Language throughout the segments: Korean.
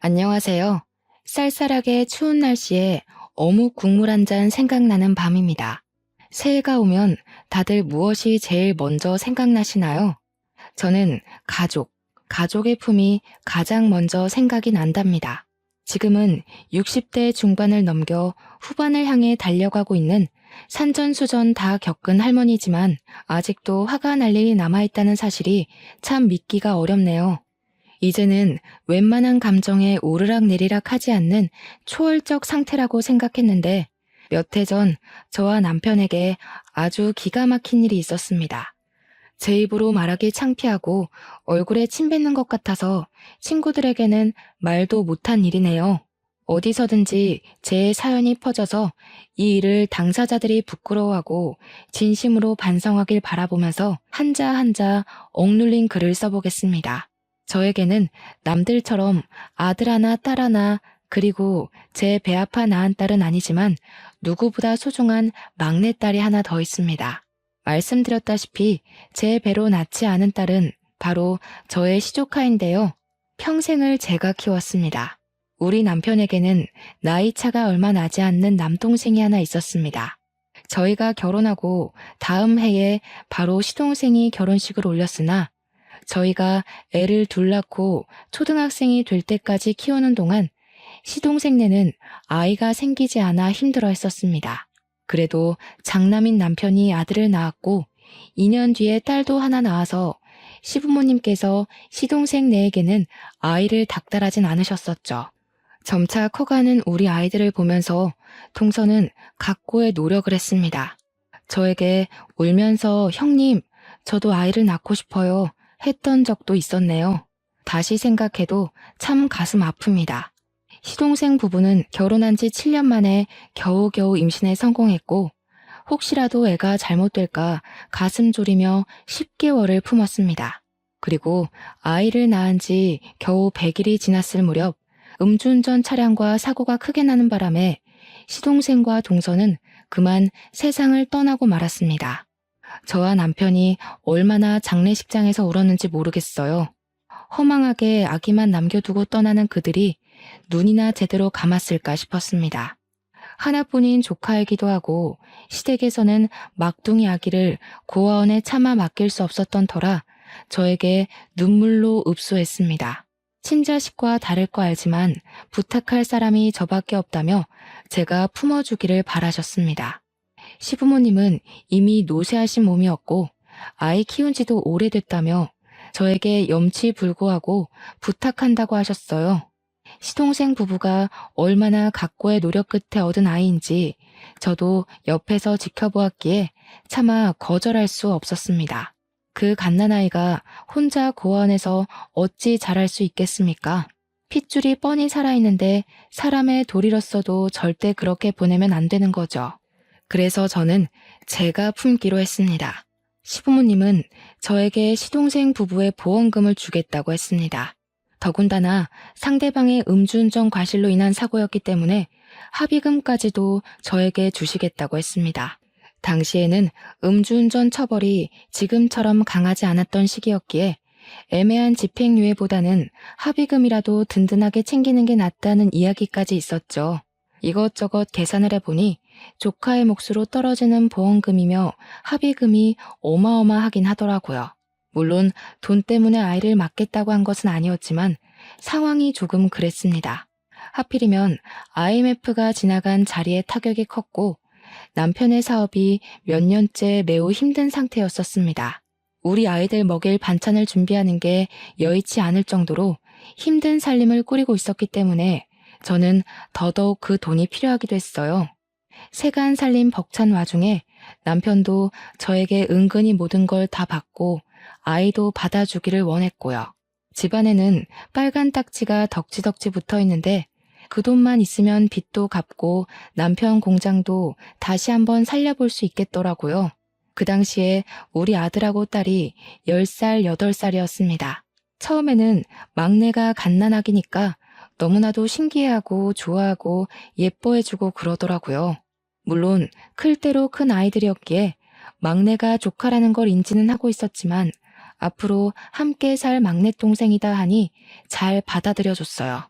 안녕하세요. 쌀쌀하게 추운 날씨에 어묵 국물 한 잔 생각나는 밤입니다. 새해가 오면 다들 무엇이 제일 먼저 생각나시나요? 저는 가족의 품이 가장 먼저 생각이 난답니다. 지금은 60대 중반을 넘겨 후반을 향해 달려가고 있는 산전수전 다 겪은 할머니지만 아직도 화가 날 일이 남아있다는 사실이 참 믿기가 어렵네요. 이제는 웬만한 감정에 오르락내리락 하지 않는 초월적 상태라고 생각했는데 몇 해 전 저와 남편에게 아주 기가 막힌 일이 있었습니다. 제 입으로 말하기 창피하고 얼굴에 침 뱉는 것 같아서 친구들에게는 말도 못한 일이네요. 어디서든지 제 사연이 퍼져서 이 일을 당사자들이 부끄러워하고 진심으로 반성하길 바라보면서 한자 한자 억눌린 글을 써보겠습니다. 저에게는 남들처럼 아들 하나 딸 하나 그리고 제 배 아파 낳은 딸은 아니지만 누구보다 소중한 막내딸이 하나 더 있습니다. 말씀드렸다시피 제 배로 낳지 않은 딸은 바로 저의 시조카인데요. 평생을 제가 키웠습니다. 우리 남편에게는 나이 차가 얼마 나지 않는 남동생이 하나 있었습니다. 저희가 결혼하고 다음 해에 바로 시동생이 결혼식을 올렸으나 저희가 애를 둘 낳고 초등학생이 될 때까지 키우는 동안 시동생네는 아이가 생기지 않아 힘들어 했었습니다. 그래도 장남인 남편이 아들을 낳았고 2년 뒤에 딸도 하나 낳아서 시부모님께서 시동생네에게는 아이를 닥달하진 않으셨었죠. 점차 커가는 우리 아이들을 보면서 동서는 각고의 노력을 했습니다. 저에게 울면서 형님, 저도 아이를 낳고 싶어요. 했던 적도 있었네요. 다시 생각해도 참 가슴 아픕니다. 시동생 부부는 결혼한 지 7년 만에 겨우겨우 임신에 성공했고 혹시라도 애가 잘못될까 가슴 졸이며 10개월을 품었습니다. 그리고 아이를 낳은 지 겨우 100일이 지났을 무렵 음주운전 차량과 사고가 크게 나는 바람에 시동생과 동서는 그만 세상을 떠나고 말았습니다. 저와 남편이 얼마나 장례식장에서 울었는지 모르겠어요. 허망하게 아기만 남겨두고 떠나는 그들이 눈이나 제대로 감았을까 싶었습니다. 하나뿐인 조카이기도 하고 시댁에서는 막둥이 아기를 고아원에 차마 맡길 수 없었던 터라 저에게 눈물로 읍소했습니다. 친자식과 다를 거 알지만 부탁할 사람이 저밖에 없다며 제가 품어주기를 바라셨습니다. 시부모님은 이미 노쇠하신 몸이었고 아이 키운 지도 오래됐다며 저에게 염치불구하고 부탁한다고 하셨어요. 시동생 부부가 얼마나 각고의 노력 끝에 얻은 아이인지 저도 옆에서 지켜보았기에 차마 거절할 수 없었습니다. 그 갓난아이가 혼자 고아원에서 어찌 자랄 수 있겠습니까? 핏줄이 뻔히 살아있는데 사람의 도리로서도 절대 그렇게 보내면 안 되는 거죠. 그래서 저는 제가 품기로 했습니다. 시부모님은 저에게 시동생 부부의 보험금을 주겠다고 했습니다. 더군다나 상대방의 음주운전 과실로 인한 사고였기 때문에 합의금까지도 저에게 주시겠다고 했습니다. 당시에는 음주운전 처벌이 지금처럼 강하지 않았던 시기였기에 애매한 집행유예보다는 합의금이라도 든든하게 챙기는 게 낫다는 이야기까지 있었죠. 이것저것 계산을 해보니 조카의 몫으로 떨어지는 보험금이며 합의금이 어마어마하긴 하더라고요. 물론 돈 때문에 아이를 맡겠다고 한 것은 아니었지만 상황이 조금 그랬습니다. 하필이면 IMF가 지나간 자리에 타격이 컸고 남편의 사업이 몇 년째 매우 힘든 상태였었습니다. 우리 아이들 먹일 반찬을 준비하는 게 여의치 않을 정도로 힘든 살림을 꾸리고 있었기 때문에 저는 더더욱 그 돈이 필요하기도 했어요. 세간 살림 벅찬 와중에 남편도 저에게 은근히 모든 걸 다 받고 아이도 받아주기를 원했고요. 집안에는 빨간 딱지가 덕지덕지 붙어 있는데 그 돈만 있으면 빚도 갚고 남편 공장도 다시 한번 살려볼 수 있겠더라고요. 그 당시에 우리 아들하고 딸이 10살, 8살이었습니다. 처음에는 막내가 갓난아기니까 너무나도 신기해하고 좋아하고 예뻐해주고 그러더라고요. 물론 클 대로 큰 아이들이었기에 막내가 조카라는 걸 인지는 하고 있었지만 앞으로 함께 살 막내 동생이다 하니 잘 받아들여줬어요.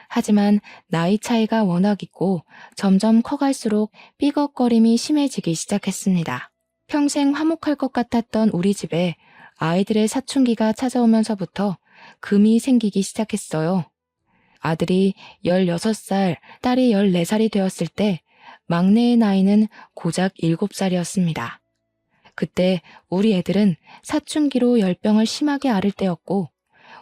하지만 나이 차이가 워낙 있고 점점 커갈수록 삐걱거림이 심해지기 시작했습니다. 평생 화목할 것 같았던 우리 집에 아이들의 사춘기가 찾아오면서부터 금이 생기기 시작했어요. 아들이 16살, 딸이 14살이 되었을 때 막내의 나이는 고작 7살이었습니다. 그때 우리 애들은 사춘기로 열병을 심하게 앓을 때였고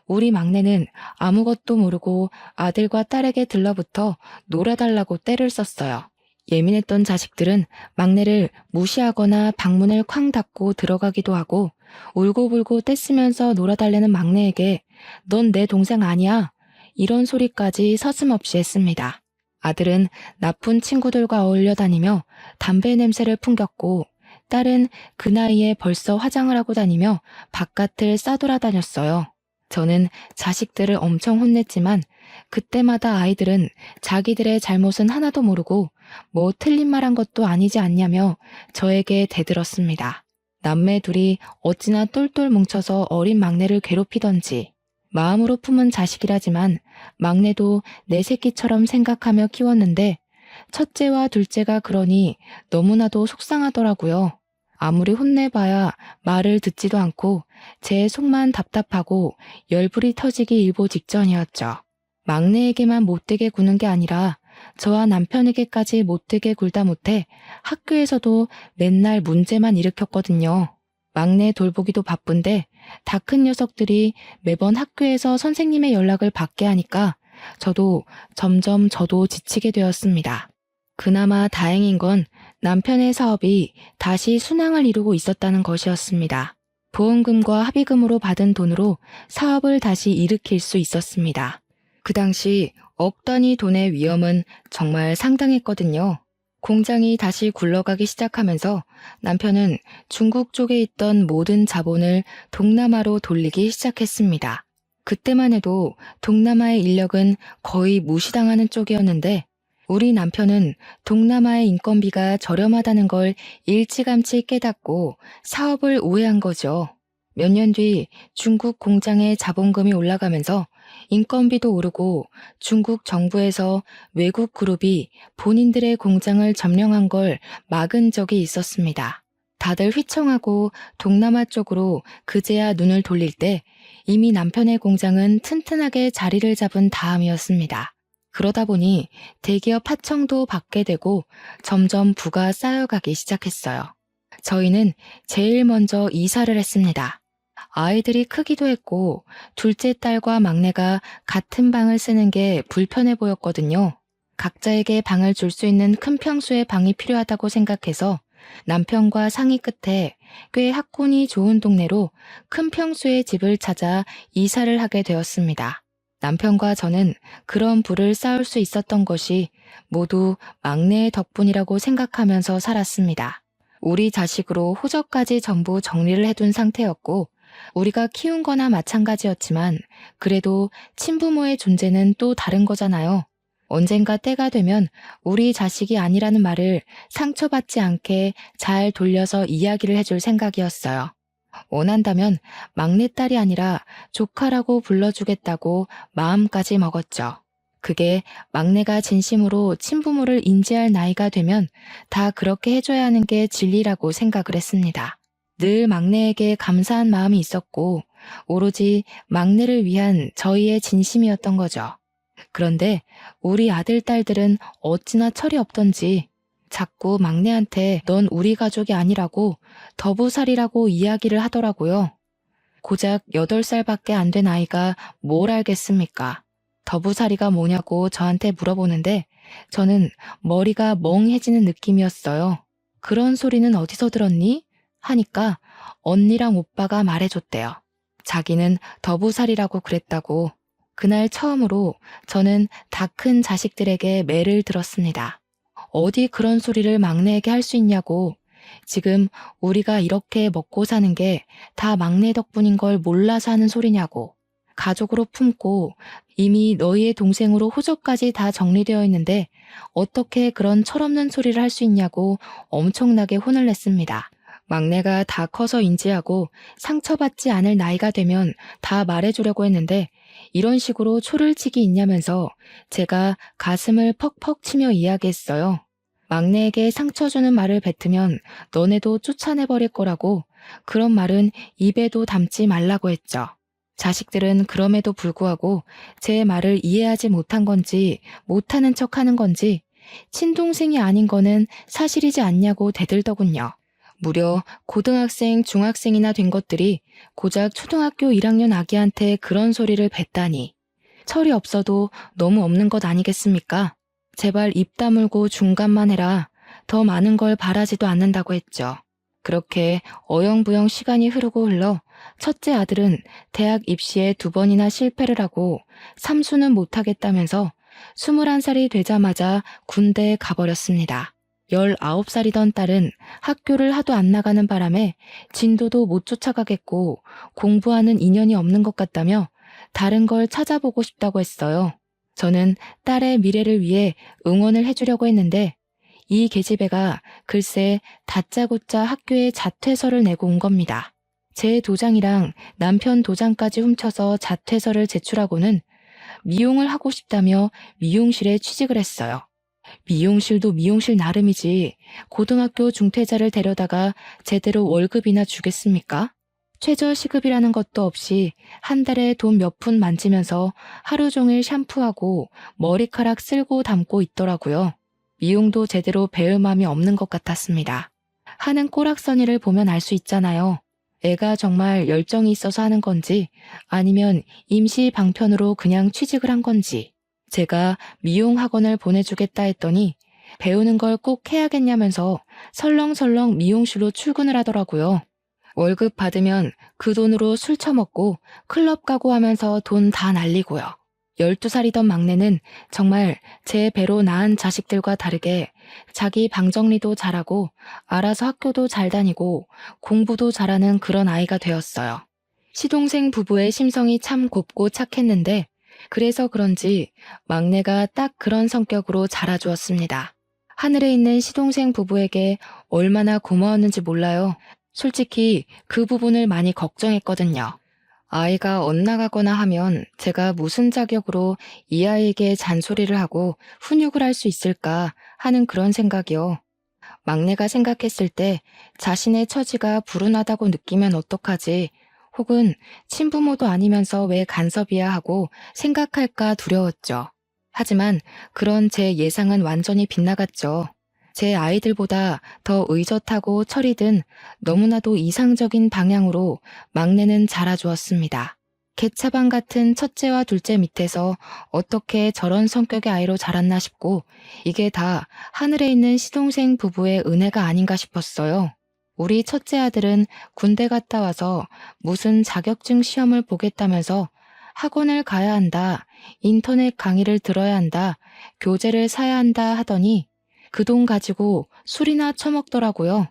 우리 막내는 아무것도 모르고 아들과 딸에게 들러붙어 놀아달라고 떼를 썼어요. 예민했던 자식들은 막내를 무시하거나 방문을 쾅 닫고 들어가기도 하고 울고불고 떼쓰면서 놀아달라는 막내에게 넌 내 동생 아니야 이런 소리까지 서슴없이 했습니다. 아들은 나쁜 친구들과 어울려 다니며 담배 냄새를 풍겼고 딸은 그 나이에 벌써 화장을 하고 다니며 바깥을 싸돌아다녔어요. 저는 자식들을 엄청 혼냈지만 그때마다 아이들은 자기들의 잘못은 하나도 모르고 뭐 틀린 말 한 것도 아니지 않냐며 저에게 대들었습니다. 남매 둘이 어찌나 똘똘 뭉쳐서 어린 막내를 괴롭히던지 마음으로 품은 자식이라지만 막내도 내 새끼처럼 생각하며 키웠는데 첫째와 둘째가 그러니 너무나도 속상하더라고요. 아무리 혼내봐야 말을 듣지도 않고 제 속만 답답하고 열불이 터지기 일보 직전이었죠. 막내에게만 못되게 구는 게 아니라 저와 남편에게까지 못되게 굴다 못해 학교에서도 맨날 문제만 일으켰거든요. 막내 돌보기도 바쁜데 다 큰 녀석들이 매번 학교에서 선생님의 연락을 받게 하니까 점점 저도 지치게 되었습니다. 그나마 다행인 건 남편의 사업이 다시 순항을 이루고 있었다는 것이었습니다. 보험금과 합의금으로 받은 돈으로 사업을 다시 일으킬 수 있었습니다. 그 당시 억 단위 돈의 위험은 정말 상당했거든요. 공장이 다시 굴러가기 시작하면서 남편은 중국 쪽에 있던 모든 자본을 동남아로 돌리기 시작했습니다. 그때만 해도 동남아의 인력은 거의 무시당하는 쪽이었는데 우리 남편은 동남아의 인건비가 저렴하다는 걸 일찌감치 깨닫고 사업을 우회한 거죠. 몇 년 뒤 중국 공장의 자본금이 올라가면서 인건비도 오르고 중국 정부에서 외국 그룹이 본인들의 공장을 점령한 걸 막은 적이 있었습니다. 다들 휘청하고 동남아 쪽으로 그제야 눈을 돌릴 때 이미 남편의 공장은 튼튼하게 자리를 잡은 다음이었습니다. 그러다 보니 대기업 하청도 받게 되고 점점 부가 쌓여가기 시작했어요. 저희는 제일 먼저 이사를 했습니다. 아이들이 크기도 했고 둘째 딸과 막내가 같은 방을 쓰는 게 불편해 보였거든요. 각자에게 방을 줄 수 있는 큰 평수의 방이 필요하다고 생각해서 남편과 상의 끝에 꽤 학군이 좋은 동네로 큰 평수의 집을 찾아 이사를 하게 되었습니다. 남편과 저는 그런 부를 쌓을 수 있었던 것이 모두 막내의 덕분이라고 생각하면서 살았습니다. 우리 자식으로 호적까지 전부 정리를 해둔 상태였고 우리가 키운 거나 마찬가지였지만 그래도 친부모의 존재는 또 다른 거잖아요. 언젠가 때가 되면 우리 자식이 아니라는 말을 상처받지 않게 잘 돌려서 이야기를 해줄 생각이었어요. 원한다면 막내딸이 아니라 조카라고 불러주겠다고 마음까지 먹었죠. 그게 막내가 진심으로 친부모를 인지할 나이가 되면 다 그렇게 해줘야 하는 게 진리라고 생각을 했습니다. 늘 막내에게 감사한 마음이 있었고 오로지 막내를 위한 저희의 진심이었던 거죠. 그런데 우리 아들, 딸들은 어찌나 철이 없던지 자꾸 막내한테 넌 우리 가족이 아니라고 더부살이라고 이야기를 하더라고요. 고작 8살밖에 안 된 아이가 뭘 알겠습니까? 더부살이가 뭐냐고 저한테 물어보는데 저는 머리가 멍해지는 느낌이었어요. 그런 소리는 어디서 들었니? 하니까 언니랑 오빠가 말해줬대요. 자기는 더부살이라고 그랬다고. 그날 처음으로 저는 다 큰 자식들에게 매를 들었습니다. 어디 그런 소리를 막내에게 할 수 있냐고. 지금 우리가 이렇게 먹고 사는 게 다 막내 덕분인 걸 몰라서 하는 소리냐고. 가족으로 품고 이미 너희의 동생으로 호적까지 다 정리되어 있는데 어떻게 그런 철없는 소리를 할 수 있냐고 엄청나게 혼을 냈습니다. 막내가 다 커서 인지하고 상처받지 않을 나이가 되면 다 말해주려고 했는데 이런 식으로 초를 치기 있냐면서 제가 가슴을 퍽퍽 치며 이야기했어요. 막내에게 상처 주는 말을 뱉으면 너네도 쫓아내버릴 거라고, 그런 말은 입에도 담지 말라고 했죠. 자식들은 그럼에도 불구하고 제 말을 이해하지 못한 건지 못하는 척하는 건지 친동생이 아닌 거는 사실이지 않냐고 대들더군요. 무려 고등학생, 중학생이나 된 것들이 고작 초등학교 1학년 아기한테 그런 소리를 뱉다니. 철이 없어도 너무 없는 것 아니겠습니까? 제발 입 다물고 중간만 해라. 더 많은 걸 바라지도 않는다고 했죠. 그렇게 어영부영 시간이 흐르고 흘러 첫째 아들은 대학 입시에 2번이나 실패를 하고 삼수는 못하겠다면서 21살이 되자마자 군대에 가버렸습니다. 19살이던 딸은 학교를 하도 안 나가는 바람에 진도도 못 쫓아가겠고 공부하는 인연이 없는 것 같다며 다른 걸 찾아보고 싶다고 했어요. 저는 딸의 미래를 위해 응원을 해주려고 했는데 이 계집애가 글쎄 다짜고짜 학교에 자퇴서를 내고 온 겁니다. 제 도장이랑 남편 도장까지 훔쳐서 자퇴서를 제출하고는 미용을 하고 싶다며 미용실에 취직을 했어요. 미용실도 미용실 나름이지 고등학교 중퇴자를 데려다가 제대로 월급이나 주겠습니까? 최저시급이라는 것도 없이 한 달에 돈 몇 푼 만지면서 하루 종일 샴푸하고 머리카락 쓸고 담고 있더라고요. 미용도 제대로 배울 마음이 없는 것 같았습니다. 하는 꼬락서니를 보면 알 수 있잖아요. 애가 정말 열정이 있어서 하는 건지 아니면 임시 방편으로 그냥 취직을 한 건지. 제가 미용 학원을 보내주겠다 했더니 배우는 걸 꼭 해야겠냐면서 설렁설렁 미용실로 출근을 하더라고요. 월급 받으면 그 돈으로 술 처먹고 클럽 가고 하면서 돈 다 날리고요. 12살이던 막내는 정말 제 배로 낳은 자식들과 다르게 자기 방 정리도 잘하고 알아서 학교도 잘 다니고 공부도 잘하는 그런 아이가 되었어요. 시동생 부부의 심성이 참 곱고 착했는데 그래서 그런지 막내가 딱 그런 성격으로 자라주었습니다. 하늘에 있는 시동생 부부에게 얼마나 고마웠는지 몰라요. 솔직히 그 부분을 많이 걱정했거든요. 아이가 엇나가거나 하면 제가 무슨 자격으로 이 아이에게 잔소리를 하고 훈육을 할 수 있을까 하는 그런 생각이요. 막내가 생각했을 때 자신의 처지가 불운하다고 느끼면 어떡하지, 혹은 친부모도 아니면서 왜 간섭이야 하고 생각할까 두려웠죠. 하지만 그런 제 예상은 완전히 빗나갔죠. 제 아이들보다 더 의젓하고 철이 든 너무나도 이상적인 방향으로 막내는 자라주었습니다. 개차반 같은 첫째와 둘째 밑에서 어떻게 저런 성격의 아이로 자랐나 싶고 이게 다 하늘에 있는 시동생 부부의 은혜가 아닌가 싶었어요. 우리 첫째 아들은 군대 갔다 와서 무슨 자격증 시험을 보겠다면서 학원을 가야 한다, 인터넷 강의를 들어야 한다, 교재를 사야 한다 하더니 그 돈 가지고 술이나 처먹더라고요.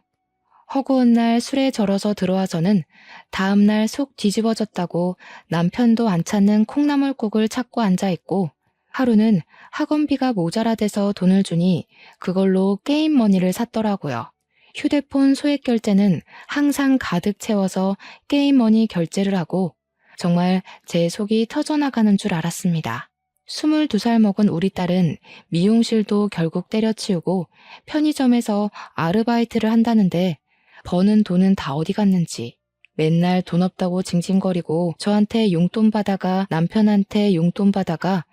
허구한 날 술에 절어서 들어와서는 다음날 속 뒤집어졌다고 남편도 안 찾는 콩나물국을 찾고 앉아있고 하루는 학원비가 모자라대서 돈을 주니 그걸로 게임 머니를 샀더라고요. 휴대폰 소액 결제는 항상 가득 채워서 게임 머니 결제를 하고 정말 제 속이 터져나가는 줄 알았습니다. 22살 먹은 우리 딸은 미용실도 결국 때려치우고 편의점에서 아르바이트를 한다는데 버는 돈은 다 어디 갔는지 맨날 돈 없다고 징징거리고 저한테 용돈 받아가 남편한테 용돈 받아가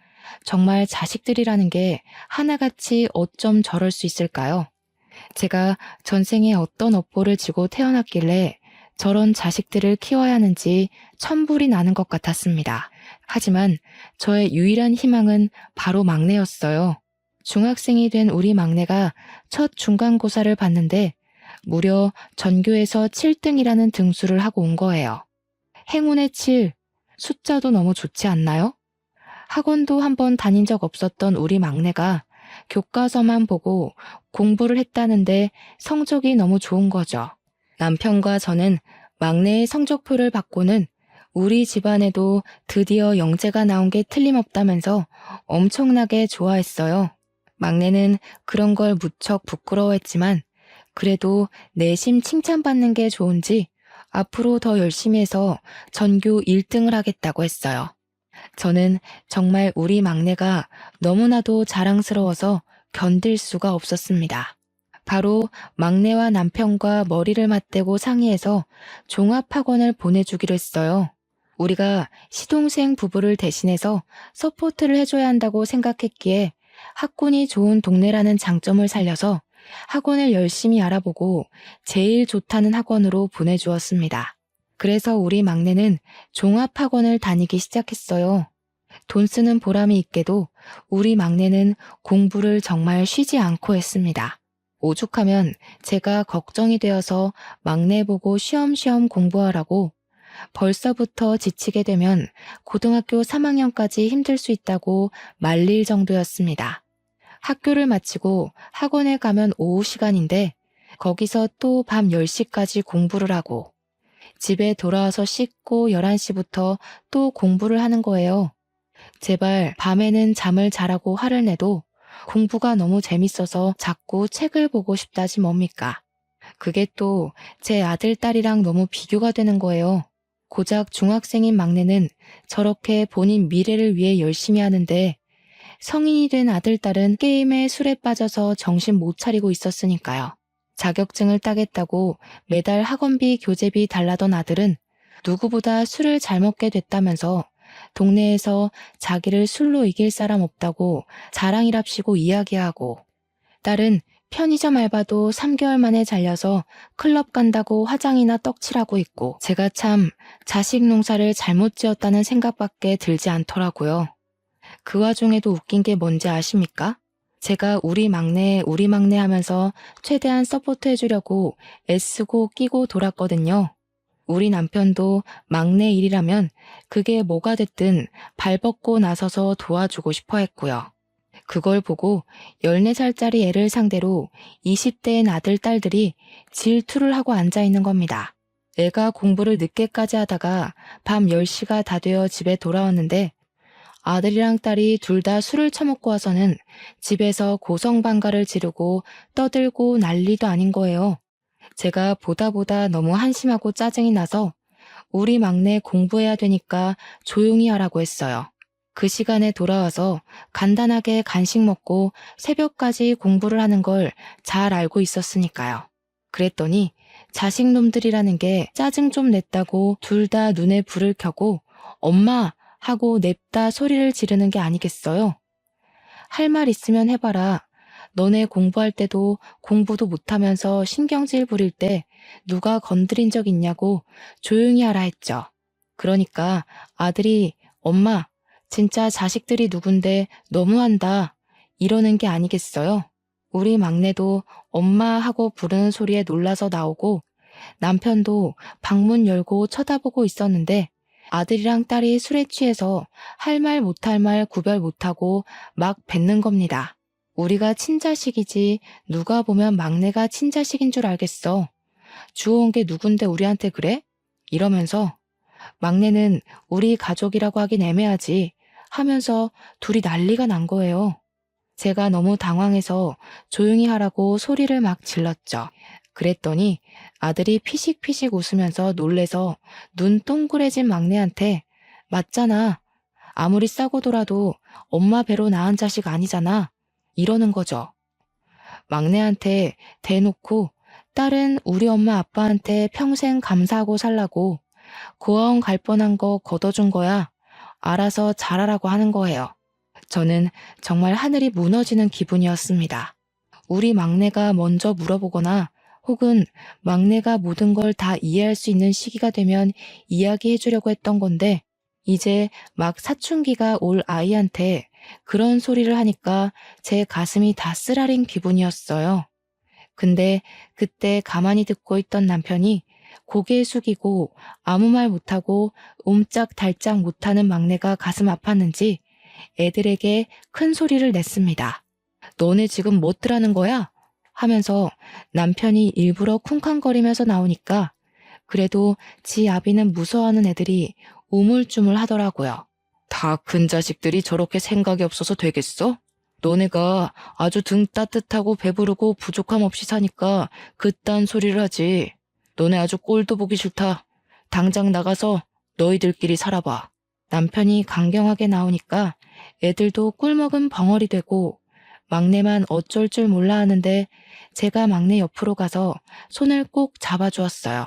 정말 자식들이라는 게 하나같이 어쩜 저럴 수 있을까요? 제가 전생에 어떤 업보를 지고 태어났길래 저런 자식들을 키워야 하는지 천불이 나는 것 같았습니다. 하지만 저의 유일한 희망은 바로 막내였어요. 중학생이 된 우리 막내가 첫 중간고사를 봤는데 무려 전교에서 7등이라는 등수를 하고 온 거예요. 행운의 7, 숫자도 너무 좋지 않나요? 학원도 한번 다닌 적 없었던 우리 막내가 교과서만 보고 공부를 했다는데 성적이 너무 좋은 거죠. 남편과 저는 막내의 성적표를 받고는 우리 집안에도 드디어 영재가 나온 게 틀림없다면서 엄청나게 좋아했어요. 막내는 그런 걸 무척 부끄러워했지만 그래도 내심 칭찬받는 게 좋은지 앞으로 더 열심히 해서 전교 1등을 하겠다고 했어요. 저는 정말 우리 막내가 너무나도 자랑스러워서 견딜 수가 없었습니다. 바로 막내와 남편과 머리를 맞대고 상의해서 종합학원을 보내주기로 했어요. 우리가 시동생 부부를 대신해서 서포트를 해줘야 한다고 생각했기에 학군이 좋은 동네라는 장점을 살려서 학원을 열심히 알아보고 제일 좋다는 학원으로 보내주었습니다. 그래서 우리 막내는 종합학원을 다니기 시작했어요. 돈 쓰는 보람이 있게도 우리 막내는 공부를 정말 쉬지 않고 했습니다. 오죽하면 제가 걱정이 되어서 막내 보고 쉬엄쉬엄 공부하라고 벌써부터 지치게 되면 고등학교 3학년까지 힘들 수 있다고 말릴 정도였습니다. 학교를 마치고 학원에 가면 오후 시간인데 거기서 또 밤 10시까지 공부를 하고 집에 돌아와서 씻고 11시부터 또 공부를 하는 거예요. 제발 밤에는 잠을 자라고 화를 내도 공부가 너무 재밌어서 자꾸 책을 보고 싶다지 뭡니까? 그게 또 제 아들, 딸이랑 너무 비교가 되는 거예요. 고작 중학생인 막내는 저렇게 본인 미래를 위해 열심히 하는데 성인이 된 아들, 딸은 게임에 술에 빠져서 정신 못 차리고 있었으니까요. 자격증을 따겠다고 매달 학원비, 교재비 달라던 아들은 누구보다 술을 잘 먹게 됐다면서 동네에서 자기를 술로 이길 사람 없다고 자랑이랍시고 이야기하고, 딸은 편의점 알바도 3개월 만에 잘려서 클럽 간다고 화장이나 떡칠하고 있고, 제가 참 자식 농사를 잘못 지었다는 생각밖에 들지 않더라고요. 그 와중에도 웃긴 게 뭔지 아십니까? 제가 우리 막내 하면서 최대한 서포트 해주려고 애쓰고 끼고 돌았거든요. 우리 남편도 막내 일이라면 그게 뭐가 됐든 발벗고 나서서 도와주고 싶어 했고요. 그걸 보고 14살짜리 애를 상대로 20대인 아들, 딸들이 질투를 하고 앉아있는 겁니다. 애가 공부를 늦게까지 하다가 밤 10시가 다 되어 집에 돌아왔는데 아들이랑 딸이 둘 다 술을 처먹고 와서는 집에서 고성방가를 지르고 떠들고 난리도 아닌 거예요. 제가 보다 너무 한심하고 짜증이 나서 우리 막내 공부해야 되니까 조용히 하라고 했어요. 그 시간에 돌아와서 간단하게 간식 먹고 새벽까지 공부를 하는 걸 잘 알고 있었으니까요. 그랬더니 자식놈들이라는 게 짜증 좀 냈다고 둘 다 눈에 불을 켜고 엄마 하고 냅다 소리를 지르는 게 아니겠어요? 할 말 있으면 해봐라. 너네 공부할 때도 공부도 못하면서 신경질 부릴 때 누가 건드린 적 있냐고 조용히 하라 했죠. 그러니까 아들이 엄마, 진짜 자식들이 누군데 너무한다 이러는 게 아니겠어요? 우리 막내도 엄마 하고 부르는 소리에 놀라서 나오고 남편도 방문 열고 쳐다보고 있었는데 아들이랑 딸이 술에 취해서 할 말 못할 말 구별 못하고 막 뱉는 겁니다. 우리가 친자식이지 누가 보면 막내가 친자식인 줄 알겠어. 주워온 게 누군데 우리한테 그래? 이러면서 막내는 우리 가족이라고 하긴 애매하지 하면서 둘이 난리가 난 거예요. 제가 너무 당황해서 조용히 하라고 소리를 막 질렀죠. 그랬더니 아들이 피식피식 웃으면서 놀래서 눈 동그래진 막내한테 맞잖아. 아무리 싸고 돌아도 엄마 배로 낳은 자식 아니잖아. 이러는 거죠. 막내한테 대놓고 딸은 우리 엄마 아빠한테 평생 감사하고 살라고 고아원 갈 뻔한 거 걷어준 거야. 알아서 잘하라고 하는 거예요. 저는 정말 하늘이 무너지는 기분이었습니다. 우리 막내가 먼저 물어보거나 혹은 막내가 모든 걸 다 이해할 수 있는 시기가 되면 이야기해 주려고 했던 건데 이제 막 사춘기가 올 아이한테 그런 소리를 하니까 제 가슴이 다 쓰라린 기분이었어요. 근데 그때 가만히 듣고 있던 남편이 고개 숙이고 아무 말 못하고 옴짝달짝 못하는 막내가 가슴 아팠는지 애들에게 큰 소리를 냈습니다. 너네 지금 뭐더라는 거야? 하면서 남편이 일부러 쿵쾅거리면서 나오니까 그래도 지 아비는 무서워하는 애들이 우물쭈물 하더라고요. 다 큰 자식들이 저렇게 생각이 없어서 되겠어? 너네가 아주 등 따뜻하고 배부르고 부족함 없이 사니까 그딴 소리를 하지. 너네 아주 꼴도 보기 싫다. 당장 나가서 너희들끼리 살아봐. 남편이 강경하게 나오니까 애들도 꿀먹은 벙어리 되고 막내만 어쩔 줄 몰라 하는데 제가 막내 옆으로 가서 손을 꼭 잡아주었어요.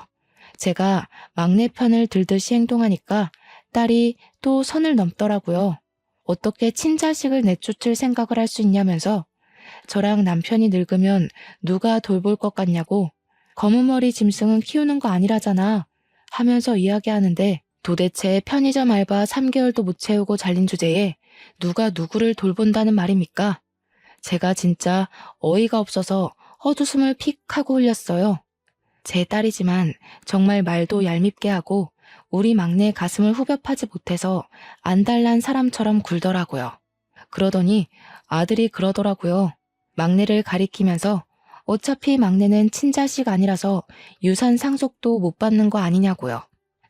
제가 막내 편을 들듯이 행동하니까 딸이 또 선을 넘더라고요. 어떻게 친자식을 내쫓을 생각을 할 수 있냐면서 저랑 남편이 늙으면 누가 돌볼 것 같냐고 검은 머리 짐승은 키우는 거 아니라잖아 하면서 이야기하는데 도대체 편의점 알바 3개월도 못 채우고 잘린 주제에 누가 누구를 돌본다는 말입니까? 제가 진짜 어이가 없어서 헛웃음을 픽 하고 흘렸어요. 제 딸이지만 정말 말도 얄밉게 하고 우리 막내 가슴을 후벼 파지 못해서 안달난 사람처럼 굴더라고요. 그러더니 아들이 그러더라고요. 막내를 가리키면서 어차피 막내는 친자식 아니라서 유산 상속도 못 받는 거 아니냐고요.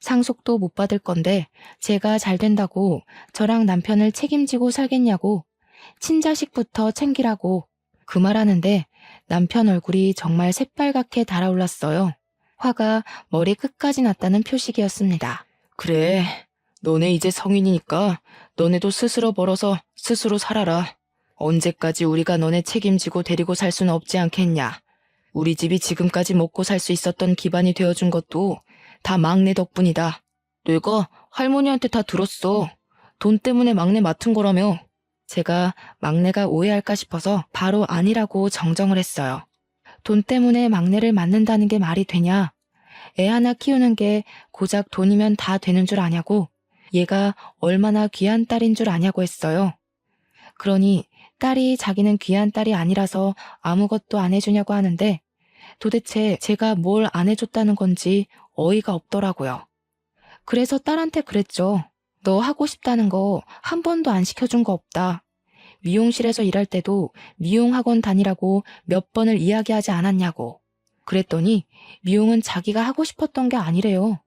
상속도 못 받을 건데 제가 잘 된다고 저랑 남편을 책임지고 살겠냐고 친자식부터 챙기라고 그 말하는데 남편 얼굴이 정말 새빨갛게 달아올랐어요. 화가 머리 끝까지 났다는 표식이었습니다. 그래, 너네 이제 성인이니까 너네도 스스로 벌어서 스스로 살아라. 언제까지 우리가 너네 책임지고 데리고 살 수는 없지 않겠냐. 우리 집이 지금까지 먹고 살 수 있었던 기반이 되어준 것도 다 막내 덕분이다. 내가 할머니한테 다 들었어. 돈 때문에 막내 맡은 거라며. 제가 막내가 오해할까 싶어서 바로 아니라고 정정을 했어요. 돈 때문에 막내를 맡는다는 게 말이 되냐? 애 하나 키우는 게 고작 돈이면 다 되는 줄 아냐고. 얘가 얼마나 귀한 딸인 줄 아냐고 했어요. 그러니 딸이 자기는 귀한 딸이 아니라서 아무것도 안 해주냐고 하는데 도대체 제가 뭘 안 해줬다는 건지 어이가 없더라고요. 그래서 딸한테 그랬죠. 너 하고 싶다는 거 한 번도 안 시켜준 거 없다. 미용실에서 일할 때도 미용학원 다니라고 몇 번을 이야기하지 않았냐고. 그랬더니 미용은 자기가 하고 싶었던 게 아니래요.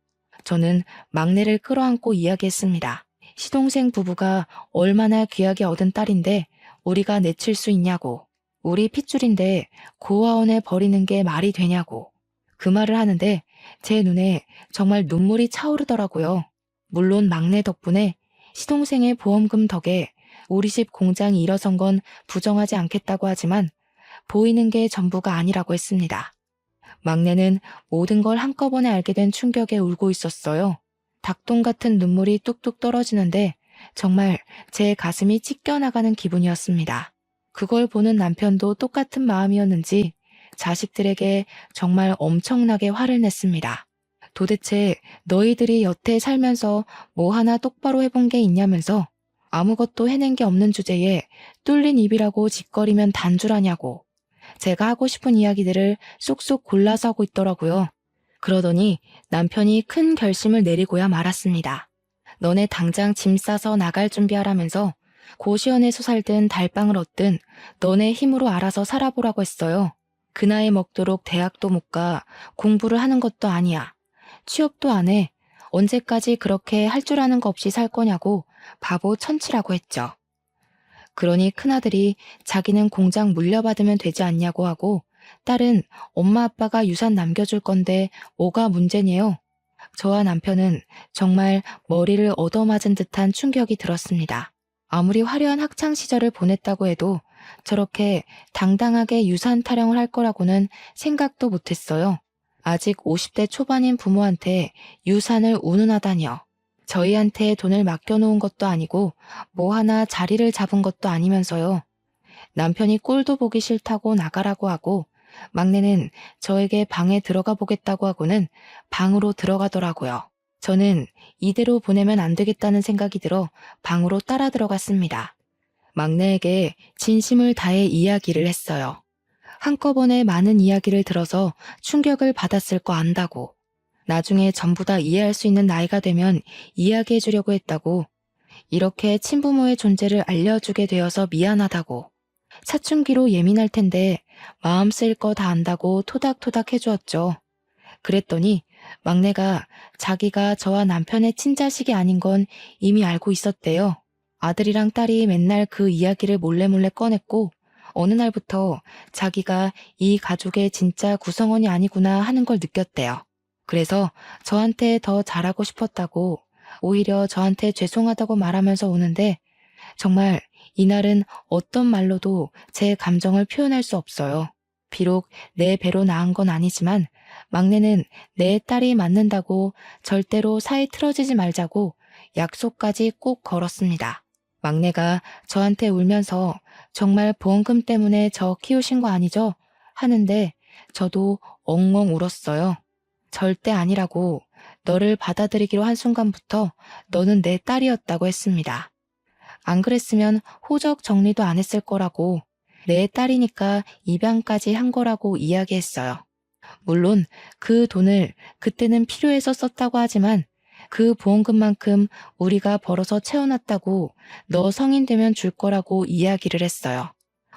저는 막내를 끌어안고 이야기했습니다. 시동생 부부가 얼마나 귀하게 얻은 딸인데 우리가 내칠 수 있냐고. 우리 핏줄인데 고아원에 버리는 게 말이 되냐고. 그 말을 하는데 제 눈에 정말 눈물이 차오르더라고요. 물론 막내 덕분에 시동생의 보험금 덕에 우리 집 공장이 일어선 건 부정하지 않겠다고 하지만 보이는 게 전부가 아니라고 했습니다. 막내는 모든 걸 한꺼번에 알게 된 충격에 울고 있었어요. 닭똥 같은 눈물이 뚝뚝 떨어지는데 정말 제 가슴이 찢겨나가는 기분이었습니다. 그걸 보는 남편도 똑같은 마음이었는지 자식들에게 정말 엄청나게 화를 냈습니다. 도대체 너희들이 여태 살면서 뭐 하나 똑바로 해본 게 있냐면서 아무것도 해낸 게 없는 주제에 뚫린 입이라고 짓거리면 단줄하냐고. 제가 하고 싶은 이야기들을 쏙쏙 골라서 하고 있더라고요. 그러더니 남편이 큰 결심을 내리고야 말았습니다. 너네 당장 짐 싸서 나갈 준비하라면서 고시원에서 살든 달방을 얻든 너네 힘으로 알아서 살아보라고 했어요. 그 나이 먹도록 대학도 못 가 공부를 하는 것도 아니야. 취업도 안 해. 언제까지 그렇게 할 줄 아는 거 없이 살 거냐고 바보 천치라고 했죠. 그러니 큰아들이 자기는 공장 물려받으면 되지 않냐고 하고 딸은 엄마 아빠가 유산 남겨줄 건데 뭐가 문제냐요. 저와 남편은 정말 머리를 얻어맞은 듯한 충격이 들었습니다. 아무리 화려한 학창 시절을 보냈다고 해도 저렇게 당당하게 유산 타령을 할 거라고는 생각도 못했어요. 아직 50대 초반인 부모한테 유산을 운운하다니요. 저희한테 돈을 맡겨놓은 것도 아니고 뭐 하나 자리를 잡은 것도 아니면서요. 남편이 꼴도 보기 싫다고 나가라고 하고 막내는 저에게 방에 들어가 보겠다고 하고는 방으로 들어가더라고요. 저는 이대로 보내면 안 되겠다는 생각이 들어 방으로 따라 들어갔습니다. 막내에게 진심을 다해 이야기를 했어요. 한꺼번에 많은 이야기를 들어서 충격을 받았을 거 안다고. 나중에 전부 다 이해할 수 있는 나이가 되면 이야기해 주려고 했다고. 이렇게 친부모의 존재를 알려주게 되어서 미안하다고. 사춘기로 예민할 텐데 마음 쓰일 거 다 안다고 토닥토닥 해주었죠. 그랬더니 막내가 자기가 저와 남편의 친자식이 아닌 건 이미 알고 있었대요. 아들이랑 딸이 맨날 그 이야기를 몰래 꺼냈고 어느 날부터 자기가 이 가족의 진짜 구성원이 아니구나 하는 걸 느꼈대요. 그래서 저한테 더 잘하고 싶었다고 오히려 저한테 죄송하다고 말하면서 우는데 정말 이날은 어떤 말로도 제 감정을 표현할 수 없어요. 비록 내 배로 낳은 건 아니지만 막내는 내 딸이 맞는다고 절대로 사이 틀어지지 말자고 약속까지 꼭 걸었습니다. 막내가 저한테 울면서 정말 보험금 때문에 저 키우신 거 아니죠? 하는데 저도 엉엉 울었어요. 절대 아니라고 너를 받아들이기로 한 순간부터 너는 내 딸이었다고 했습니다. 안 그랬으면 호적 정리도 안 했을 거라고 내 딸이니까 입양까지 한 거라고 이야기했어요. 물론 그 돈을 그때는 필요해서 썼다고 하지만 그 보험금만큼 우리가 벌어서 채워놨다고 너 성인 되면 줄 거라고 이야기를 했어요.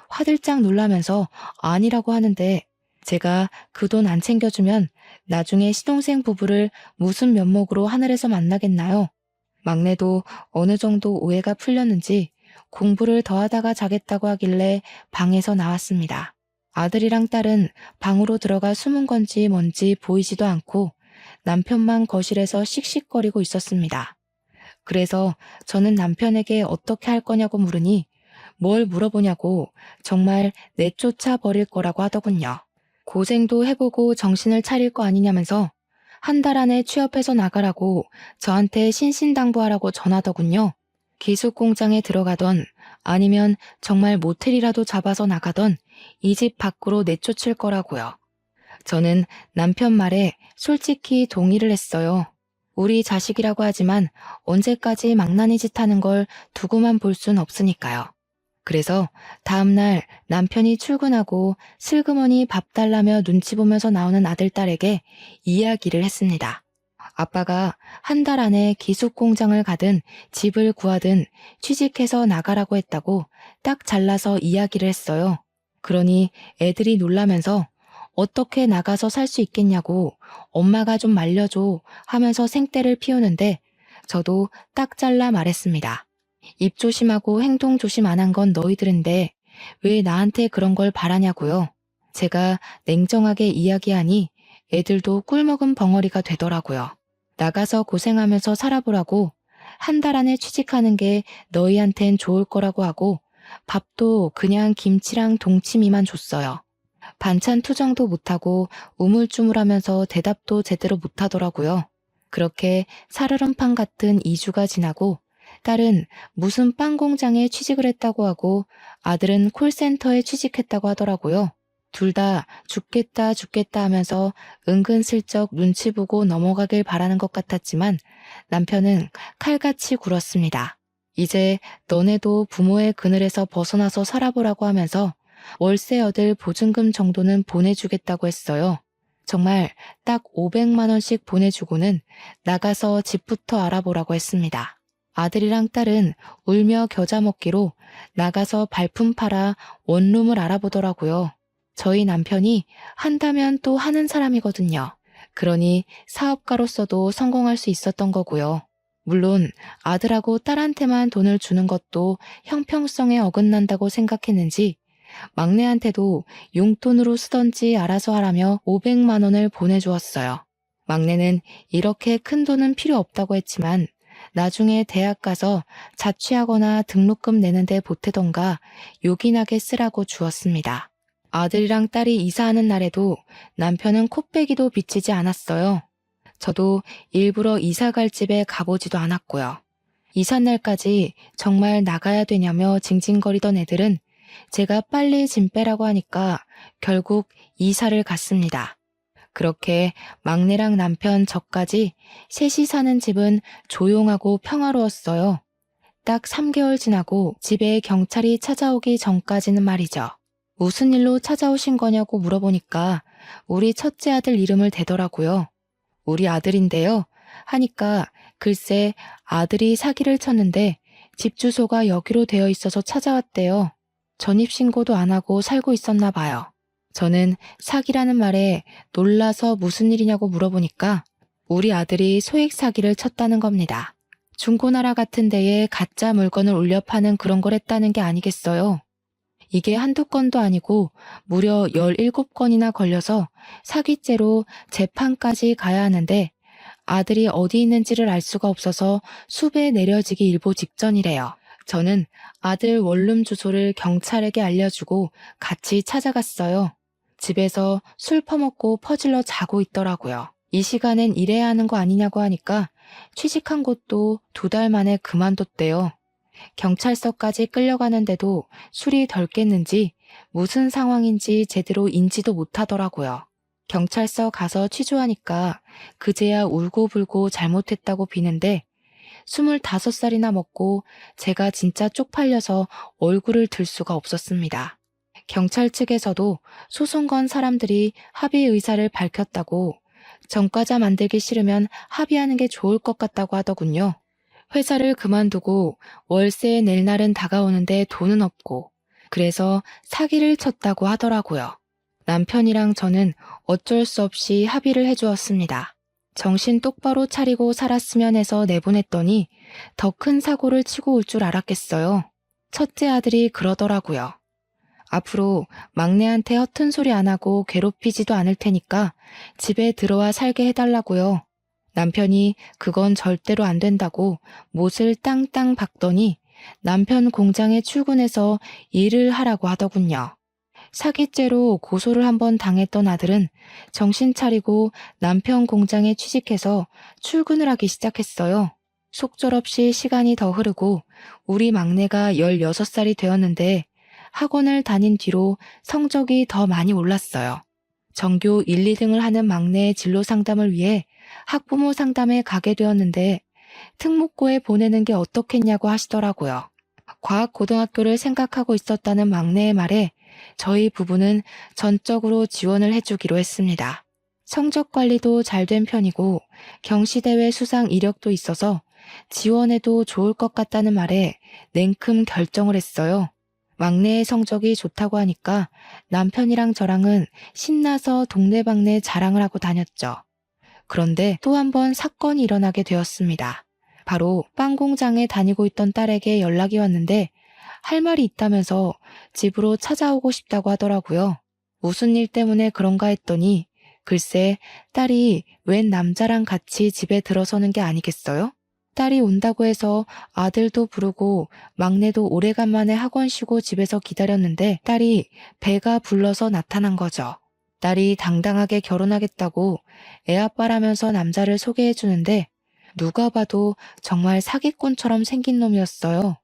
화들짝 놀라면서 아니라고 하는데 제가 그 돈 안 챙겨주면 나중에 시동생 부부를 무슨 면목으로 하늘에서 만나겠나요? 막내도 어느 정도 오해가 풀렸는지 공부를 더 하다가 자겠다고 하길래 방에서 나왔습니다. 아들이랑 딸은 방으로 들어가 숨은 건지 뭔지 보이지도 않고 남편만 거실에서 씩씩거리고 있었습니다. 그래서 저는 남편에게 어떻게 할 거냐고 물으니 뭘 물어보냐고 정말 내쫓아 버릴 거라고 하더군요. 고생도 해보고 정신을 차릴 거 아니냐면서 한 달 안에 취업해서 나가라고 저한테 신신당부하라고 전하더군요. 기숙 공장에 들어가던 아니면 정말 모텔이라도 잡아서 나가던 이 집 밖으로 내쫓을 거라고요. 저는 남편 말에 솔직히 동의를 했어요. 우리 자식이라고 하지만 언제까지 망나니 짓 하는 걸 두고만 볼 순 없으니까요. 그래서 다음날 남편이 출근하고 슬그머니 밥 달라며 눈치 보면서 나오는 아들, 딸에게 이야기를 했습니다. 아빠가 한 달 안에 기숙 공장을 가든 집을 구하든 취직해서 나가라고 했다고 딱 잘라서 이야기를 했어요. 그러니 애들이 놀라면서 어떻게 나가서 살 수 있겠냐고 엄마가 좀 말려줘 하면서 생떼를 피우는데 저도 딱 잘라 말했습니다. 입 조심하고 행동 조심 안 한 건 너희들인데 왜 나한테 그런 걸 바라냐고요. 제가 냉정하게 이야기하니 애들도 꿀먹은 벙어리가 되더라고요. 나가서 고생하면서 살아보라고 한 달 안에 취직하는 게 너희한텐 좋을 거라고 하고 밥도 그냥 김치랑 동치미만 줬어요. 반찬 투정도 못하고 우물쭈물하면서 대답도 제대로 못하더라고요. 그렇게 살얼음판 같은 2주가 지나고 딸은 무슨 빵 공장에 취직을 했다고 하고 아들은 콜센터에 취직했다고 하더라고요. 둘 다 죽겠다 죽겠다 하면서 은근슬쩍 눈치 보고 넘어가길 바라는 것 같았지만 남편은 칼같이 굴었습니다. 이제 너네도 부모의 그늘에서 벗어나서 살아보라고 하면서 월세 얻을 보증금 정도는 보내주겠다고 했어요. 정말 딱 500만 원씩 보내주고는 나가서 집부터 알아보라고 했습니다. 아들이랑 딸은 울며 겨자 먹기로 나가서 발품 팔아 원룸을 알아보더라고요. 저희 남편이 한다면 또 하는 사람이거든요. 그러니 사업가로서도 성공할 수 있었던 거고요. 물론 아들하고 딸한테만 돈을 주는 것도 형평성에 어긋난다고 생각했는지 막내한테도 용돈으로 쓰던지 알아서 하라며 500만 원을 보내주었어요. 막내는 이렇게 큰 돈은 필요 없다고 했지만 나중에 대학 가서 자취하거나 등록금 내는데 보태던가 요긴하게 쓰라고 주었습니다. 아들이랑 딸이 이사하는 날에도 남편은 코빼기도 비치지 않았어요. 저도 일부러 이사 갈 집에 가보지도 않았고요. 이삿날까지 정말 나가야 되냐며 징징거리던 애들은 제가 빨리 짐 빼라고 하니까 결국 이사를 갔습니다. 그렇게 막내랑 남편 저까지 셋이 사는 집은 조용하고 평화로웠어요. 딱 3개월 지나고 집에 경찰이 찾아오기 전까지는 말이죠. 무슨 일로 찾아오신 거냐고 물어보니까 우리 첫째 아들 이름을 대더라고요. 우리 아들인데요. 하니까 글쎄 아들이 사기를 쳤는데 집 주소가 여기로 되어 있어서 찾아왔대요. 전입신고도 안 하고 살고 있었나 봐요. 저는 사기라는 말에 놀라서 무슨 일이냐고 물어보니까 우리 아들이 소액 사기를 쳤다는 겁니다. 중고나라 같은 데에 가짜 물건을 올려 파는 그런 걸 했다는 게 아니겠어요. 이게 한두 건도 아니고 무려 17건이나 걸려서 사기죄로 재판까지 가야 하는데 아들이 어디 있는지를 알 수가 없어서 숲에 내려지기 일보 직전이래요. 저는 아들 원룸 주소를 경찰에게 알려주고 같이 찾아갔어요. 집에서 술 퍼먹고 퍼질러 자고 있더라고요. 이 시간엔 일해야 하는 거 아니냐고 하니까 취직한 곳도 2달 만에 그만뒀대요. 경찰서까지 끌려가는데도 술이 덜 깼는지 무슨 상황인지 제대로 인지도 못하더라고요. 경찰서 가서 취조하니까 그제야 울고불고 잘못했다고 비는데 25살이나 먹고 제가 진짜 쪽팔려서 얼굴을 들 수가 없었습니다. 경찰 측에서도 소송 건 사람들이 합의 의사를 밝혔다고 전과자 만들기 싫으면 합의하는 게 좋을 것 같다고 하더군요. 회사를 그만두고 월세 낼 날은 다가오는데 돈은 없고 그래서 사기를 쳤다고 하더라고요. 남편이랑 저는 어쩔 수 없이 합의를 해주었습니다. 정신 똑바로 차리고 살았으면 해서 내보냈더니 더 큰 사고를 치고 올 줄 알았겠어요. 첫째 아들이 그러더라고요. 앞으로 막내한테 허튼 소리 안 하고 괴롭히지도 않을 테니까 집에 들어와 살게 해달라고요. 남편이 그건 절대로 안 된다고 못을 땅땅 박더니 남편 공장에 출근해서 일을 하라고 하더군요. 사기죄로 고소를 한번 당했던 아들은 정신 차리고 남편 공장에 취직해서 출근을 하기 시작했어요. 속절없이 시간이 더 흐르고 우리 막내가 16살이 되었는데 학원을 다닌 뒤로 성적이 더 많이 올랐어요. 전교 1, 2등을 하는 막내의 진로 상담을 위해 학부모 상담에 가게 되었는데 특목고에 보내는 게 어떻겠냐고 하시더라고요. 과학고등학교를 생각하고 있었다는 막내의 말에 저희 부부는 전적으로 지원을 해주기로 했습니다. 성적 관리도 잘 된 편이고 경시대회 수상 이력도 있어서 지원해도 좋을 것 같다는 말에 냉큼 결정을 했어요. 막내의 성적이 좋다고 하니까 남편이랑 저랑은 신나서 동네방네 자랑을 하고 다녔죠. 그런데 또 한 번 사건이 일어나게 되었습니다. 바로 빵 공장에 다니고 있던 딸에게 연락이 왔는데 할 말이 있다면서 집으로 찾아오고 싶다고 하더라고요. 무슨 일 때문에 그런가 했더니 글쎄 딸이 웬 남자랑 같이 집에 들어서는 게 아니겠어요? 딸이 온다고 해서 아들도 부르고 막내도 오래간만에 학원 쉬고 집에서 기다렸는데 딸이 배가 불러서 나타난 거죠. 딸이 당당하게 결혼하겠다고 애아빠라면서 남자를 소개해 주는데 누가 봐도 정말 사기꾼처럼 생긴 놈이었어요.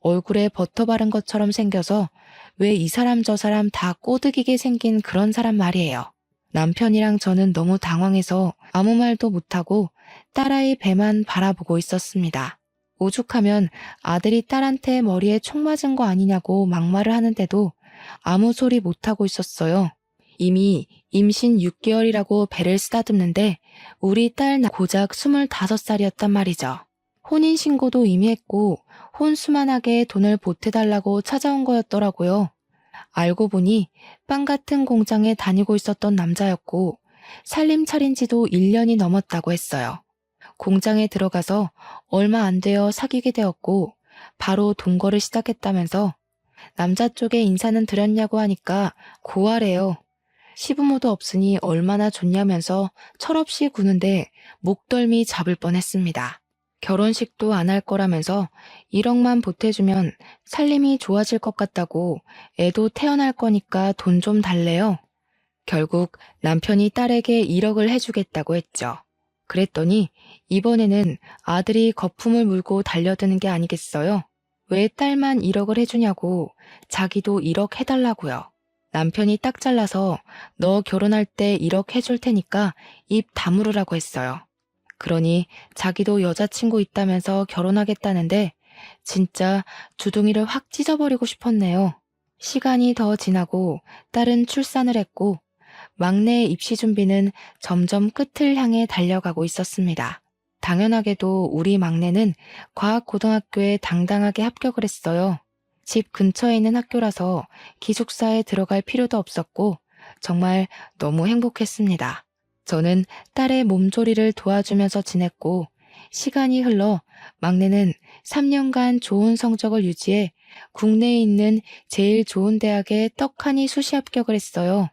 얼굴에 버터 바른 것처럼 생겨서 왜 이 사람 저 사람 다 꼬드기게 생긴 그런 사람 말이에요. 남편이랑 저는 너무 당황해서 아무 말도 못하고 딸아이 배만 바라보고 있었습니다. 오죽하면 아들이 딸한테 머리에 총 맞은 거 아니냐고 막말을 하는데도 아무 소리 못하고 있었어요. 이미 임신 6개월이라고 배를 쓰다듬는데 우리 딸 고작 25살이었단 말이죠. 혼인신고도 이미 했고 혼수만하게 돈을 보태달라고 찾아온 거였더라고요. 알고 보니 빵 같은 공장에 다니고 있었던 남자였고 살림 차린 지도 1년이 넘었다고 했어요. 공장에 들어가서 얼마 안 되어 사귀게 되었고 바로 동거를 시작했다면서 남자 쪽에 인사는 드렸냐고 하니까 고하래요. 시부모도 없으니 얼마나 좋냐면서 철없이 구는데 목덜미 잡을 뻔했습니다. 결혼식도 안 할 거라면서 1억만 보태주면 살림이 좋아질 것 같다고 애도 태어날 거니까 돈 좀 달래요. 결국 남편이 딸에게 1억을 해주겠다고 했죠. 그랬더니 이번에는 아들이 거품을 물고 달려드는 게 아니겠어요? 왜 딸만 1억을 해주냐고 자기도 1억 해달라고요. 남편이 딱 잘라서 너 결혼할 때 1억 해줄 테니까 입 다물으라고 했어요. 그러니 자기도 여자친구 있다면서 결혼하겠다는데 진짜 주둥이를 확 찢어버리고 싶었네요. 시간이 더 지나고 딸은 출산을 했고 막내의 입시 준비는 점점 끝을 향해 달려가고 있었습니다. 당연하게도 우리 막내는 과학고등학교에 당당하게 합격을 했어요. 집 근처에 있는 학교라서 기숙사에 들어갈 필요도 없었고 정말 너무 행복했습니다. 저는 딸의 몸조리를 도와주면서 지냈고 시간이 흘러 막내는 3년간 좋은 성적을 유지해 국내에 있는 제일 좋은 대학에 떡하니 수시 합격을 했어요.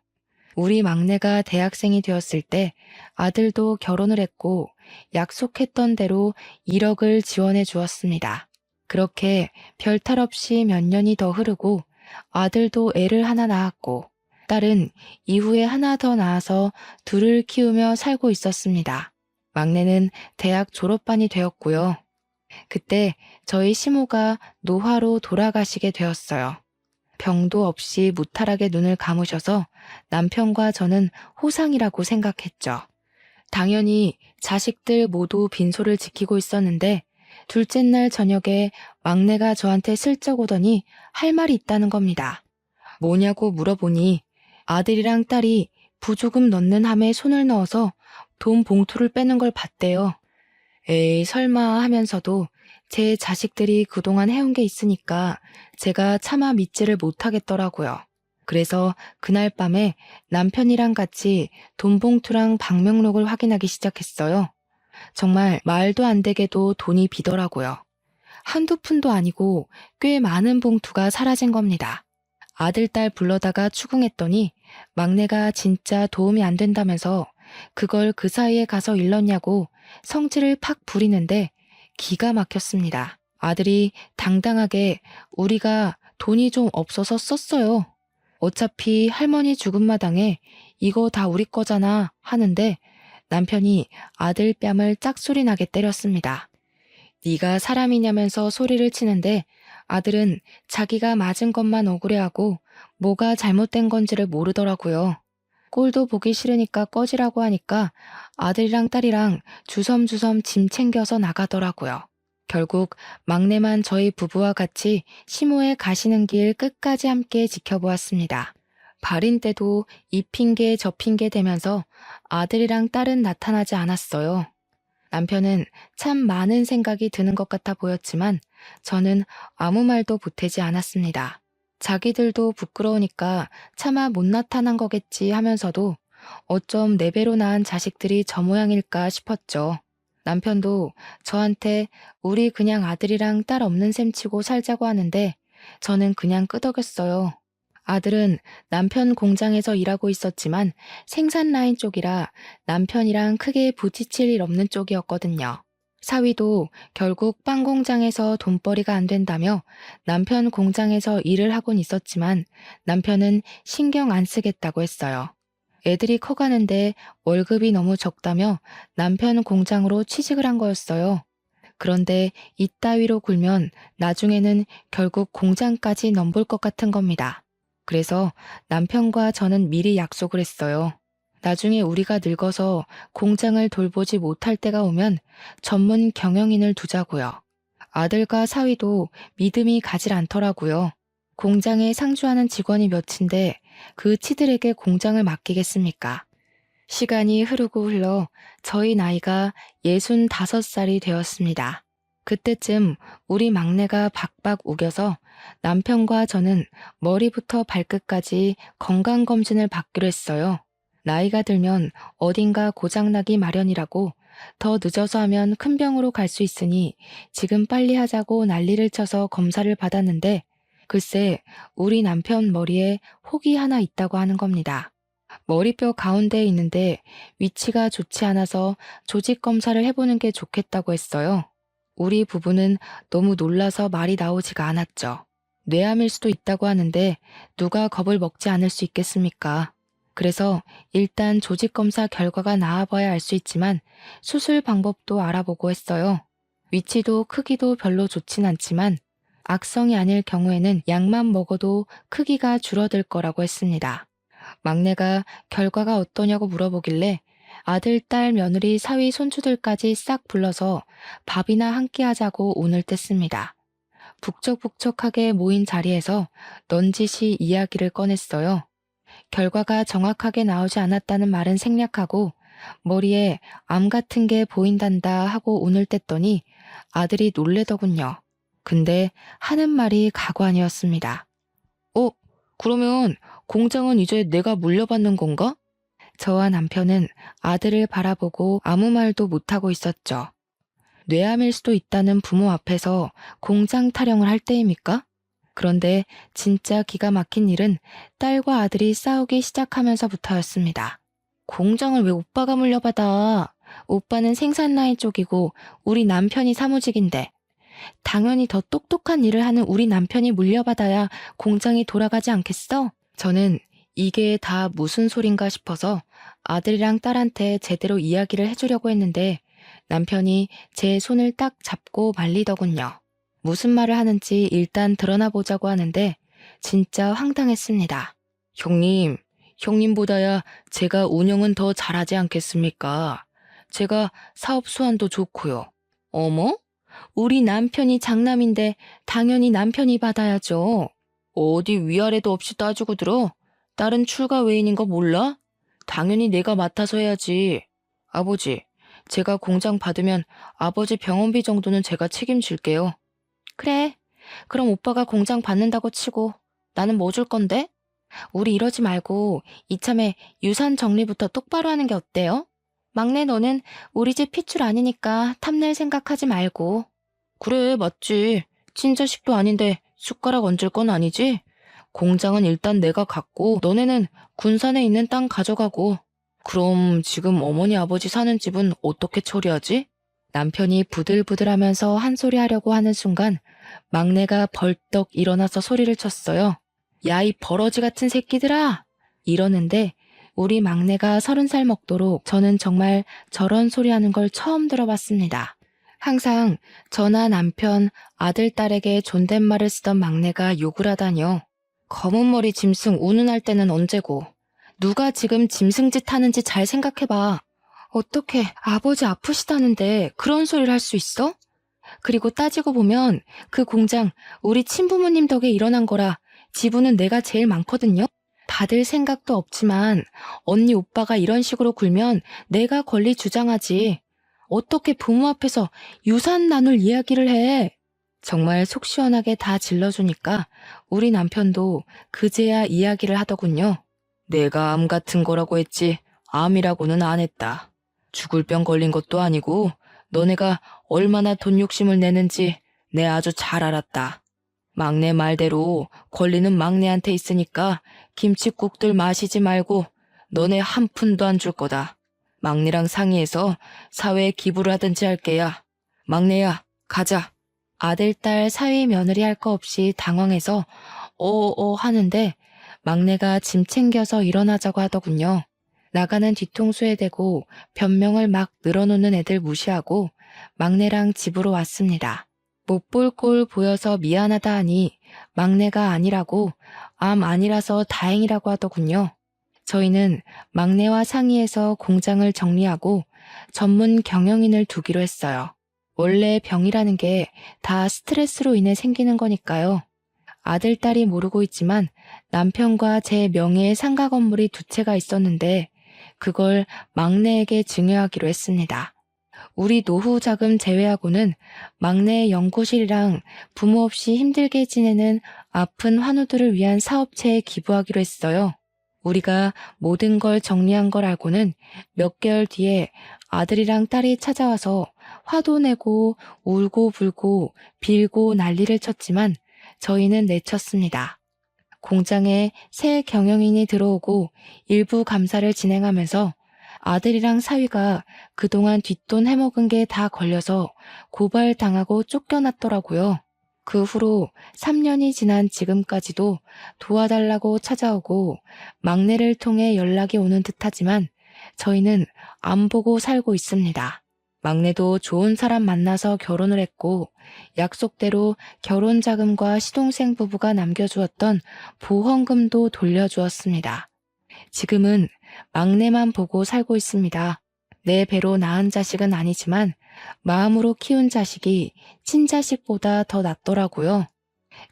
우리 막내가 대학생이 되었을 때 아들도 결혼을 했고 약속했던 대로 1억을 지원해 주었습니다. 그렇게 별탈 없이 몇 년이 더 흐르고 아들도 애를 하나 낳았고 딸은 이후에 하나 더 낳아서 둘을 키우며 살고 있었습니다. 막내는 대학 졸업반이 되었고요. 그때 저희 시모가 노화로 돌아가시게 되었어요. 병도 없이 무탈하게 눈을 감으셔서 남편과 저는 호상이라고 생각했죠. 당연히 자식들 모두 빈소를 지키고 있었는데 둘째 날 저녁에 막내가 저한테 슬쩍 오더니 할 말이 있다는 겁니다. 뭐냐고 물어보니 아들이랑 딸이 부조금 넣는 함에 손을 넣어서 돈 봉투를 빼는 걸 봤대요. 에이, 설마 하면서도 제 자식들이 그동안 해온 게 있으니까 제가 차마 믿지를 못하겠더라고요. 그래서 그날 밤에 남편이랑 같이 돈 봉투랑 방명록을 확인하기 시작했어요. 정말 말도 안 되게도 돈이 비더라고요. 한두 푼도 아니고 꽤 많은 봉투가 사라진 겁니다. 아들, 딸 불러다가 추궁했더니 막내가 진짜 도움이 안 된다면서 그걸 그 사이에 가서 일렀냐고 성질을 팍 부리는데 기가 막혔습니다. 아들이 당당하게 우리가 돈이 좀 없어서 썼어요. 어차피 할머니 죽은 마당에 이거 다 우리 거잖아 하는데 남편이 아들 뺨을 짝소리 나게 때렸습니다. 네가 사람이냐면서 소리를 치는데 아들은 자기가 맞은 것만 억울해하고 뭐가 잘못된 건지를 모르더라고요. 꼴도 보기 싫으니까 꺼지라고 하니까 아들이랑 딸이랑 주섬주섬 짐 챙겨서 나가더라고요. 결국 막내만 저희 부부와 같이 시모에 가시는 길 끝까지 함께 지켜보았습니다. 발인 때도 이 핑계 저 핑계 대면서 아들이랑 딸은 나타나지 않았어요. 남편은 참 많은 생각이 드는 것 같아 보였지만 저는 아무 말도 보태지 않았습니다. 자기들도 부끄러우니까 차마 못 나타난 거겠지 하면서도 어쩜 네 배로 낳은 자식들이 저 모양일까 싶었죠. 남편도 저한테 우리 그냥 아들이랑 딸 없는 셈 치고 살자고 하는데 저는 그냥 끄덕였어요. 아들은 남편 공장에서 일하고 있었지만 생산 라인 쪽이라 남편이랑 크게 부딪힐 일 없는 쪽이었거든요. 사위도 결국 빵 공장에서 돈벌이가 안 된다며 남편 공장에서 일을 하곤 있었지만 남편은 신경 안 쓰겠다고 했어요. 애들이 커가는데 월급이 너무 적다며 남편 공장으로 취직을 한 거였어요. 그런데 이따위로 굴면 나중에는 결국 공장까지 넘볼 것 같은 겁니다. 그래서 남편과 저는 미리 약속을 했어요. 나중에 우리가 늙어서 공장을 돌보지 못할 때가 오면 전문 경영인을 두자고요. 아들과 사위도 믿음이 가질 않더라고요. 공장에 상주하는 직원이 몇인데 그 치들에게 공장을 맡기겠습니까? 시간이 흐르고 흘러 저희 나이가 65살이 되었습니다. 그때쯤 우리 막내가 박박 우겨서 남편과 저는 머리부터 발끝까지 건강검진을 받기로 했어요. 나이가 들면 어딘가 고장나기 마련이라고 더 늦어서 하면 큰 병으로 갈 수 있으니 지금 빨리 하자고 난리를 쳐서 검사를 받았는데 글쎄 우리 남편 머리에 혹이 하나 있다고 하는 겁니다. 머리뼈 가운데에 있는데 위치가 좋지 않아서 조직 검사를 해보는 게 좋겠다고 했어요. 우리 부부는 너무 놀라서 말이 나오지가 않았죠. 뇌암일 수도 있다고 하는데 누가 겁을 먹지 않을 수 있겠습니까? 그래서 일단 조직 검사 결과가 나와봐야 알 수 있지만 수술 방법도 알아보고 했어요. 위치도 크기도 별로 좋진 않지만 악성이 아닐 경우에는 약만 먹어도 크기가 줄어들 거라고 했습니다. 막내가 결과가 어떠냐고 물어보길래 아들, 딸, 며느리, 사위, 손주들까지 싹 불러서 밥이나 함께 하자고 오늘 뗐습니다. 북적북적하게 모인 자리에서 넌지시 이야기를 꺼냈어요. 결과가 정확하게 나오지 않았다는 말은 생략하고 머리에 암 같은 게 보인단다 하고 오늘 뗐더니 아들이 놀래더군요. 근데 하는 말이 가관이었습니다. 그러면 공장은 이제 내가 물려받는 건가? 저와 남편은 아들을 바라보고 아무 말도 못하고 있었죠. 뇌암일 수도 있다는 부모 앞에서 공장 타령을 할 때입니까? 그런데 진짜 기가 막힌 일은 딸과 아들이 싸우기 시작하면서부터였습니다. 공장을 왜 오빠가 물려받아? 오빠는 생산 라인 쪽이고 우리 남편이 사무직인데 당연히 더 똑똑한 일을 하는 우리 남편이 물려받아야 공장이 돌아가지 않겠어? 저는 이게 다 무슨 소린가 싶어서 아들이랑 딸한테 제대로 이야기를 해주려고 했는데 남편이 제 손을 딱 잡고 말리더군요. 무슨 말을 하는지 일단 드러나 보자고 하는데 진짜 황당했습니다. 형님, 형님보다야 제가 운영은 더 잘하지 않겠습니까? 제가 사업 수완도 좋고요. 어머? 우리 남편이 장남인데 당연히 남편이 받아야죠. 어디 위아래도 없이 따지고 들어? 딸은 출가 외인인 거 몰라? 당연히 내가 맡아서 해야지. 아버지, 제가 공장 받으면 아버지 병원비 정도는 제가 책임질게요. 그래, 그럼 오빠가 공장 받는다고 치고 나는 뭐 줄 건데? 우리 이러지 말고 이참에 유산 정리부터 똑바로 하는 게 어때요? 막내 너는 우리 집 핏줄 아니니까 탐낼 생각하지 말고. 그래, 맞지. 친자식도 아닌데 숟가락 얹을 건 아니지? 공장은 일단 내가 갖고 너네는 군산에 있는 땅 가져가고. 그럼 지금 어머니 아버지 사는 집은 어떻게 처리하지? 남편이 부들부들하면서 한 소리 하려고 하는 순간 막내가 벌떡 일어나서 소리를 쳤어요. 야, 이 버러지 같은 새끼들아! 이러는데 우리 막내가 30살 먹도록 저는 정말 저런 소리 하는 걸 처음 들어봤습니다. 항상 저나 남편, 아들, 딸에게 존댓말을 쓰던 막내가 욕을 하다니요. 검은 머리 짐승 운운할 때는 언제고. 누가 지금 짐승짓 하는지 잘 생각해봐. 어떻게 아버지 아프시다는데 그런 소리를 할 수 있어? 그리고 따지고 보면 그 공장 우리 친부모님 덕에 일어난 거라 지분은 내가 제일 많거든요. 받을 생각도 없지만 언니 오빠가 이런 식으로 굴면 내가 권리 주장하지. 어떻게 부모 앞에서 유산 나눌 이야기를 해. 정말 속 시원하게 다 질러주니까 우리 남편도 그제야 이야기를 하더군요. 내가 암 같은 거라고 했지 암이라고는 안 했다. 죽을 병 걸린 것도 아니고 너네가 얼마나 돈 욕심을 내는지 내 아주 잘 알았다. 막내 말대로 권리는 막내한테 있으니까 김칫국들 마시지 말고 너네 한 푼도 안 줄 거다. 막내랑 상의해서 사회에 기부를 하든지 할 게야. 막내야, 가자. 아들, 딸, 사위, 며느리 할 거 없이 당황해서 하는데 막내가 짐 챙겨서 일어나자고 하더군요. 나가는 뒤통수에 대고 변명을 막 늘어놓는 애들 무시하고 막내랑 집으로 왔습니다. 못 볼 꼴 보여서 미안하다 하니 막내가 아니라고 암 아니라서 다행이라고 하더군요. 저희는 막내와 상의해서 공장을 정리하고 전문 경영인을 두기로 했어요. 원래 병이라는 게 다 스트레스로 인해 생기는 거니까요. 아들, 딸이 모르고 있지만 남편과 제 명의의 상가 건물이 두 채가 있었는데 그걸 막내에게 증여하기로 했습니다. 우리 노후 자금 제외하고는 막내의 연구실이랑 부모 없이 힘들게 지내는 아픈 환우들을 위한 사업체에 기부하기로 했어요. 우리가 모든 걸 정리한 걸 알고는 몇 개월 뒤에 아들이랑 딸이 찾아와서 화도 내고 울고 불고 빌고 난리를 쳤지만 저희는 내쳤습니다. 공장에 새 경영인이 들어오고 일부 감사를 진행하면서 아들이랑 사위가 그동안 뒷돈 해먹은 게 다 걸려서 고발당하고 쫓겨났더라고요. 그 후로 3년이 지난 지금까지도 도와달라고 찾아오고 막내를 통해 연락이 오는 듯하지만 저희는 안 보고 살고 있습니다. 막내도 좋은 사람 만나서 결혼을 했고 약속대로 결혼 자금과 시동생 부부가 남겨주었던 보험금도 돌려주었습니다. 지금은 막내만 보고 살고 있습니다. 내 배로 낳은 자식은 아니지만 마음으로 키운 자식이 친자식보다 더 낫더라고요.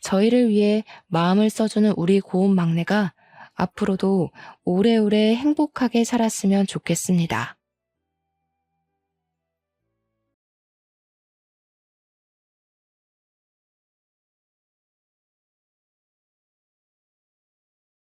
저희를 위해 마음을 써주는 우리 고운 막내가 앞으로도 오래오래 행복하게 살았으면 좋겠습니다.